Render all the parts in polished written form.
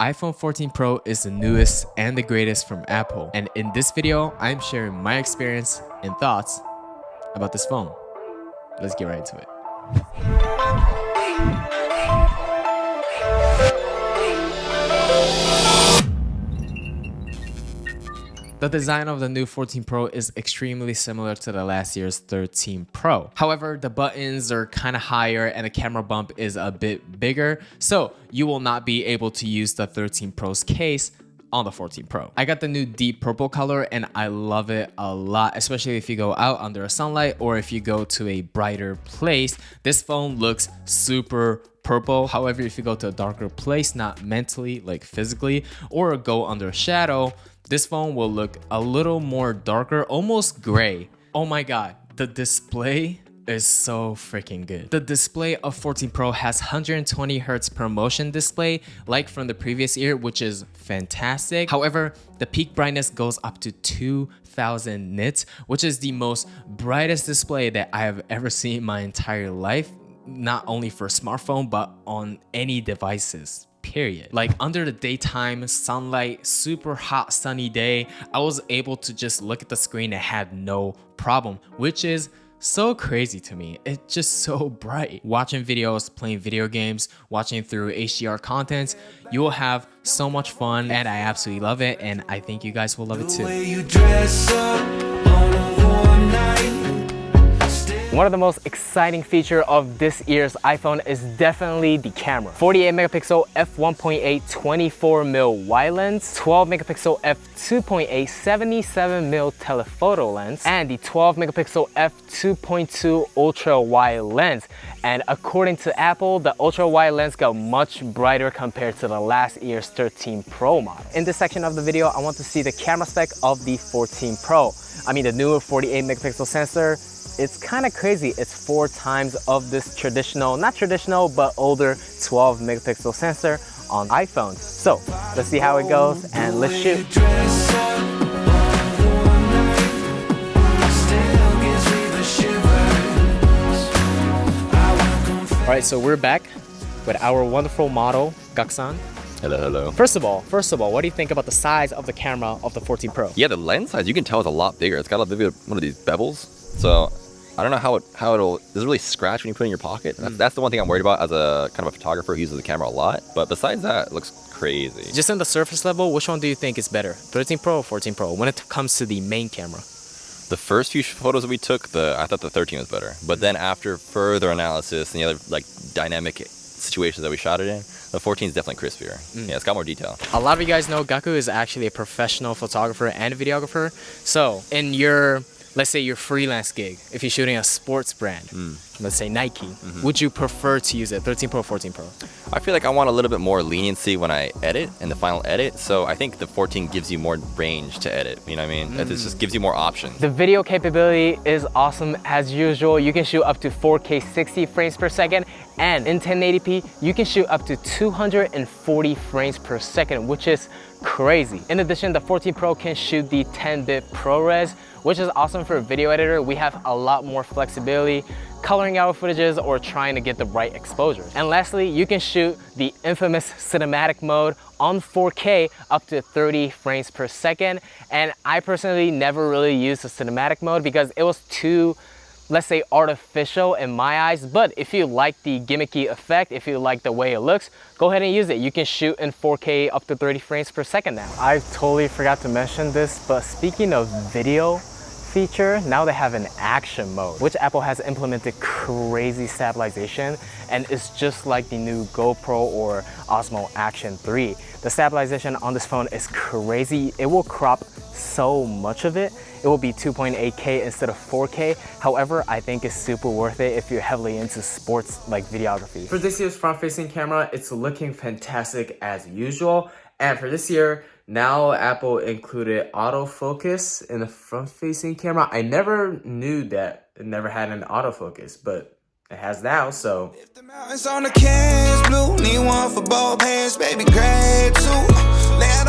iPhone 14 Pro is the newest and the greatest from Apple, and in this video, I'm sharing my experience and thoughts about this phone. Let's get right into it. The design of the new 14 Pro is extremely similar to the last year's 13 Pro. However, the buttons are kind of higher and the camera bump is a bit bigger, so you will not be able to use the 13 Pro's case on the 14 Pro. I got the new deep purple color and I love it a lot, especially if you go out under a sunlight or if you go to a brighter place. This phone looks super purple. However, if you go to a darker place, not mentally, like physically, or go under a shadow, this phone will look a little more darker, almost gray. Oh my God, the display is so freaking good. The display of 14 Pro has 120 Hz per motion display, like from the previous year, which is fantastic. However, the peak brightness goes up to 2000 nits, which is the most brightest display that I have ever seen in my entire life, not only for a smartphone, but on any devices. Period. Like under the daytime sunlight, super hot sunny day, I was able to just look at the screen and had no problem, which is so crazy to me. It's just so bright. Watching videos, playing video games, watching through HDR content, you will have so much fun and I absolutely love it, and I think you guys will love it too. One of the most exciting features of this year's iPhone is definitely the camera. 48 megapixel f1.8 24mm wide lens, 12 megapixel f2.8 77mm telephoto lens, and the 12 megapixel f2.2 ultra wide lens. And according to Apple, the ultra wide lens got much brighter compared to the last year's 13 Pro model. In this section of the video, I want to see the camera spec of the 14 Pro. I mean, the newer 48 megapixel sensor. It's kind of crazy. It's 4 times of this traditional, not traditional, but older 12 megapixel sensor on iPhones. So let's see how it goes and let's shoot. All right, so we're back with our wonderful model, Gaku-san. Hello, hello. First of all, what do you think about the size of the camera of the 14 Pro? Yeah, the lens size, you can tell it's a lot bigger. It's got a bit of one of these bezels. So I don't know how it'll, does it really scratch when you put it in your pocket? That's the one thing I'm worried about as a kind of a photographer who uses the camera a lot. But besides that, it looks crazy. Just on the surface level, which one do you think is better? 13 Pro or 14 Pro when it comes to the main camera? The first few photos that we took, I thought the 13 was better. But then after further analysis and the other like dynamic situations that we shot it in, the 14 is definitely crispier. Yeah, it's got more detail. A lot of you guys know Gaku is actually a professional photographer and videographer. So in your, let's say your freelance gig, if you're shooting a sports brand, let's say Nike, would you prefer to use it 13 Pro or 14 Pro? I feel like I want a little bit more leniency when I edit in the final edit. So I think the 14 gives you more range to edit. You know what I mean? It just gives you more options. The video capability is awesome as usual. You can shoot up to 4K 60 frames per second. And in 1080p, you can shoot up to 240 frames per second, which is crazy. In addition, the 14 Pro can shoot the 10-bit ProRes, which is awesome for a video editor. We have a lot more flexibility coloring our footages or trying to get the right exposure. And lastly, you can shoot the infamous cinematic mode on 4K up to 30 frames per second. And I personally never really used the cinematic mode because it was too, let's say, artificial in my eyes. But if you like the gimmicky effect, if you like the way it looks, go ahead and use it. You can shoot in 4K up to 30 frames per second now. I totally forgot to mention this, but speaking of video feature, now they have an action mode, which Apple has implemented crazy stabilization, and it's just like the new GoPro or Osmo Action 3. The stabilization on this phone is crazy. It will crop so much of it. It will be 2.8K instead of 4K. However, I think it's super worth it if you're heavily into sports like videography. For this year's front-facing camera, it's looking fantastic as usual. And for this year, now Apple included autofocus in the front-facing camera. I never knew that it never had an autofocus, but it has now, so. If the mountains on the cans blue, need one for both hands, baby, grab two.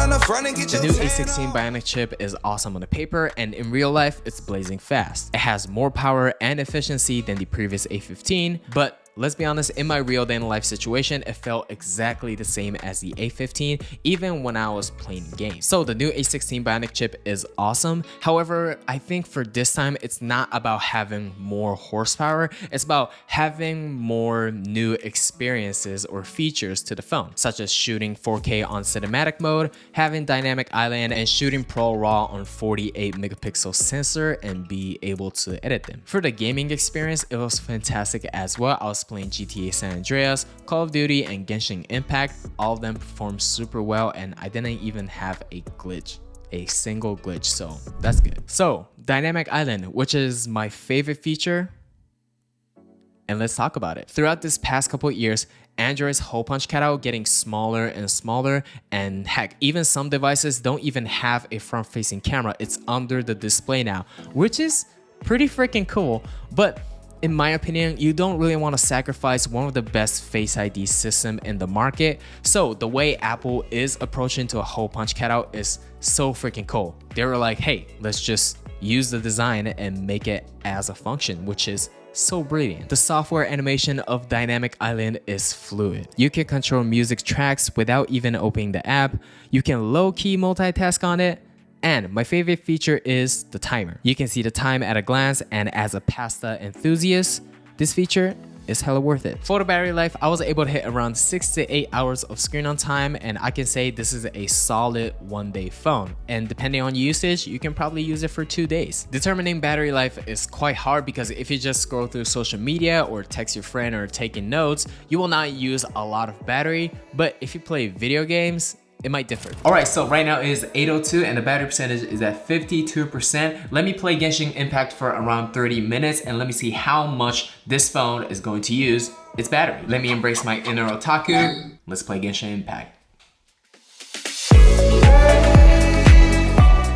The new A16 Bionic chip is awesome on the paper, and in real life, it's blazing fast. It has more power and efficiency than the previous A15, but let's be honest, in my real day in life situation, it felt exactly the same as the A15, even when I was playing games. So the new A16 Bionic chip is awesome. However, I think for this time, it's not about having more horsepower. It's about having more new experiences or features to the phone, such as shooting 4K on cinematic mode, having dynamic island, and shooting Pro RAW on 48 megapixel sensor and be able to edit them. For the gaming experience, it was fantastic as well. I was playing GTA San Andreas, Call of Duty, and Genshin Impact. All of them performed super well, and I didn't even have a single glitch, so that's good. So dynamic island, which is my favorite feature, and let's talk about it. Throughout this past couple of years, Android's hole punch cutout getting smaller and smaller, and heck, even some devices don't even have a front-facing camera. It's under the display now, which is pretty freaking cool. But in my opinion, you don't really want to sacrifice one of the best Face ID system in the market. So the way Apple is approaching to a hole punch cutout is so freaking cool. They were like, hey, let's just use the design and make it as a function, which is so brilliant. The software animation of Dynamic Island is fluid. You can control music tracks without even opening the app. You can low-key multitask on it. And my favorite feature is the timer. You can see the time at a glance, and as a pasta enthusiast, this feature is hella worth it. For the battery life, I was able to hit around 6 to 8 hours of screen on time, and I can say this is a solid one-day phone. And depending on usage, you can probably use it for 2 days. Determining battery life is quite hard because if you just scroll through social media or text your friend or taking notes, you will not use a lot of battery. But if you play video games, it might differ. All right, so right now it is 8:02 and the battery percentage is at 52%. Let me play Genshin Impact for around 30 minutes and let me see how much this phone is going to use its battery. Let me embrace my inner otaku. Let's play Genshin Impact.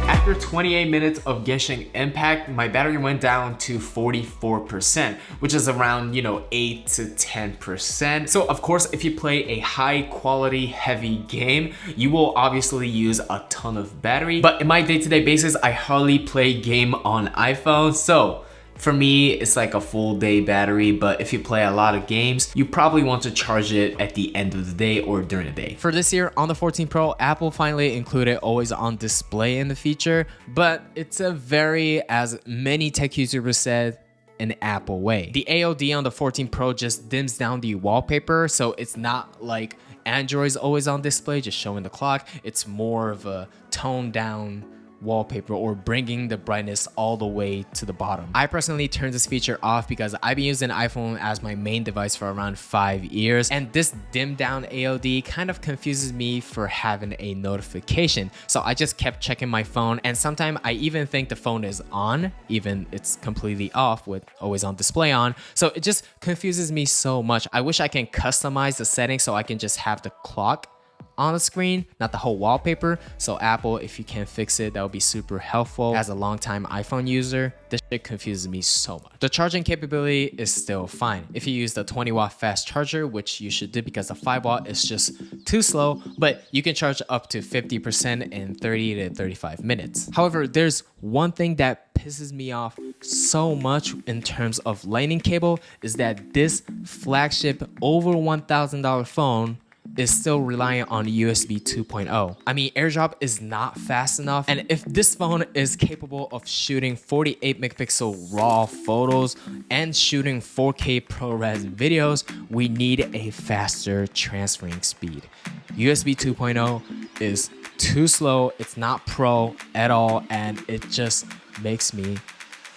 After 28 minutes of Genshin Impact, my battery went down to 44%, which is around, 8 to 10%. So of course, if you play a high quality, heavy game, you will obviously use a ton of battery. But in my day-to-day basis, I hardly play game on iPhone. So for me, it's like a full day battery, but if you play a lot of games, you probably want to charge it at the end of the day or during the day. For this year on the 14 Pro, Apple finally included always on display in the feature, but it's a very, as many tech YouTubers said, an Apple way. The AOD on the 14 Pro just dims down the wallpaper, so it's not like Android's always on display, just showing the clock. It's more of a toned down wallpaper or bringing the brightness all the way to the bottom. I personally turned this feature off because I've been using iPhone as my main device for around 5 years, and this dim down AOD kind of confuses me for having a notification. So I just kept checking my phone, and sometimes I even think the phone is on, even it's completely off with always on display on. So it just confuses me so much. I wish I can customize the settings so I can just have the clock on the screen, not the whole wallpaper. So Apple, if you can fix it, that would be super helpful. As a longtime iPhone user, this shit confuses me so much. The charging capability is still fine if you use the 20-watt fast charger, which you should do because the 5-watt is just too slow, but you can charge up to 50% in 30 to 35 minutes. However, there's one thing that pisses me off so much in terms of lightning cable is that this flagship over $1,000 phone is still reliant on USB 2.0. I mean, AirDrop is not fast enough, and if this phone is capable of shooting 48 megapixel raw photos and shooting 4K ProRes videos, we need a faster transferring speed. USB 2.0 is too slow, it's not pro at all, and it just makes me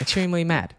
extremely mad.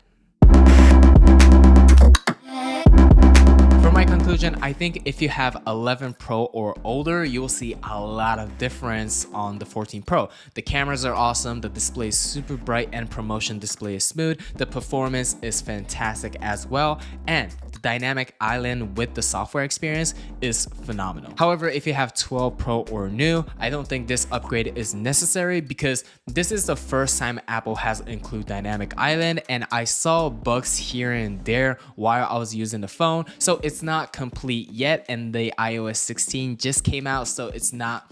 For my conclusion, I think if you have 11 Pro or older, you will see a lot of difference on the 14 Pro. The cameras are awesome, the display is super bright, and promotion display is smooth. The performance is fantastic as well, and the dynamic island with the software experience is phenomenal. However, if you have 12 Pro or new, I don't think this upgrade is necessary because this is the first time Apple has included dynamic island, and I saw bugs here and there while I was using the phone, so it's not complete yet, and the iOS 16 just came out, so it's not,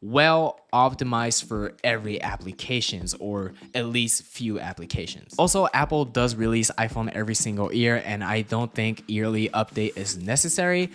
well optimized for every applications, or at least few applications. Also, Apple does release iPhone every single year, and I don't think yearly update is necessary.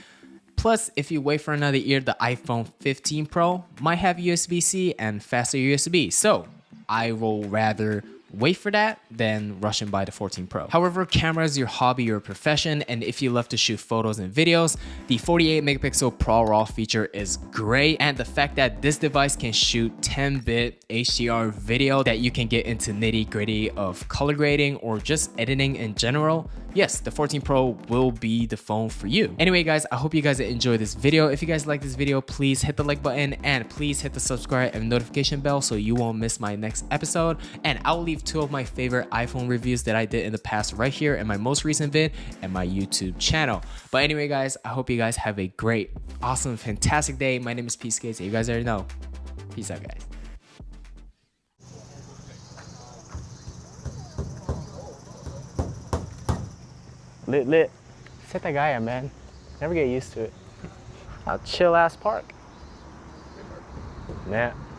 Plus, if you wait for another year, the iPhone 15 Pro might have USB-C and faster USB. So I will rather wait for that than rush and buy the 14 Pro. However, camera is your hobby or profession, and if you love to shoot photos and videos, the 48 megapixel Pro RAW feature is great. And the fact that this device can shoot 10-bit HDR video that you can get into nitty-gritty of color grading or just editing in general, yes, the 14 Pro will be the phone for you. Anyway, guys, I hope you guys enjoyed this video. If you guys like this video, please hit the like button and please hit the subscribe and notification bell so you won't miss my next episode. And I'll leave 2 of my favorite iPhone reviews that I did in the past right here in my most recent vid and my YouTube channel. But anyway, guys, I hope you guys have a great, awesome, fantastic day. My name is Peace Gates. You guys already know. Peace out, guys. Lit, lit. Set that guy, man. Never get used to it. How chill ass park. Man.